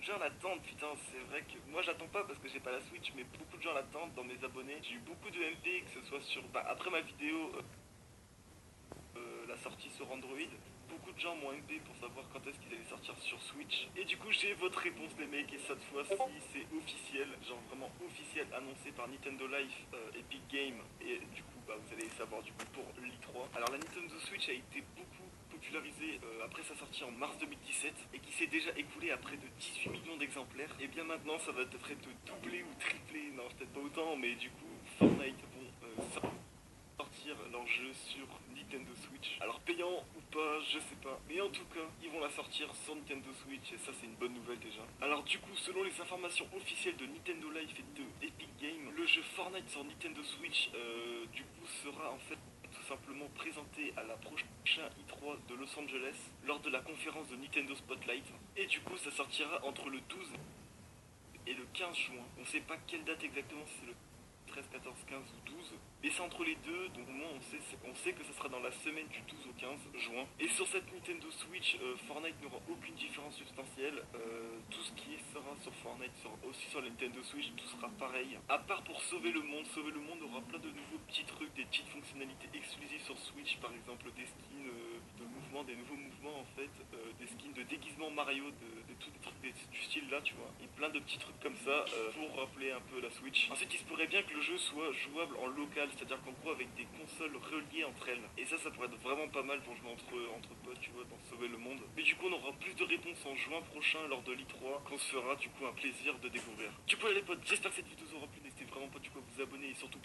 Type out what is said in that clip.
de gens l'attendent, putain, c'est vrai que moi j'attends pas parce que j'ai pas la Switch, mais beaucoup de gens l'attendent dans mes abonnés. J'ai eu beaucoup de MP, que ce soit sur. Bah, après ma vidéo, la sortie sur Android, beaucoup de gens m'ont MP pour savoir quand est-ce qu'ils allaient sortir sur Switch. Et du coup, j'ai votre réponse, les mecs, et cette fois-ci, c'est officiel, genre vraiment officiel, annoncé par Nintendo Life, Epic Game, et du coup, bah, vous allez savoir du coup pour l'I3. Alors, la Nintendo Switch a été beaucoup popularisée après sa sortie en mars 2017 et qui s'est déjà écoulé à près de 18 millions d'exemplaires. Et bien maintenant, ça va être de doubler ou tripler, non, peut-être pas autant, mais du coup, Fortnite vont sortir leur jeu sur Nintendo Switch. Alors payant ou pas, je sais pas. Mais en tout cas, ils vont la sortir sur Nintendo Switch et ça c'est une bonne nouvelle déjà. Alors du coup, selon les informations officielles de Nintendo Life et de Epic Games, le jeu Fortnite sur Nintendo Switch du coup sera en fait tout simplement présenté à la prochaine i3 de Los Angeles lors de la conférence de Nintendo Spotlight. Et du coup, ça sortira entre le 12 et le 15 juin. On sait pas quelle date exactement, si c'est le 13, 14, 15 ou 12. Mais c'est entre les deux, donc au moins on sait que ce sera dans la semaine du 12 au 15 juin. Et sur cette Nintendo Switch, Fortnite n'aura aucune différence substantielle. Tout ce qui sera sur Fortnite sera aussi sur la Nintendo Switch, tout sera pareil. À part pour sauver le monde aura plein de nouveaux petits trucs, des petites fonctionnalités exclusives sur Switch, par exemple des skins de mouvements, des nouveaux mouvements en fait, des skins de déguisement Mario, de tous des trucs du style là, tu vois. Et plein de petits trucs comme ça pour rappeler un peu la Switch. Ensuite, il se pourrait bien que le jeu soit jouable en local, c'est-à-dire qu'en gros avec des consoles reliées entre elles. Et ça pourrait être vraiment pas mal pour jouer entre potes, tu vois, dans Sauver le Monde. Mais du coup, on aura plus de réponses en juin prochain lors de l'I3, qu'on se fera du coup un plaisir de découvrir. Du coup, les potes, j'espère que cette vidéo vous aura plu. N'hésitez vraiment pas du coup à vous abonner et surtout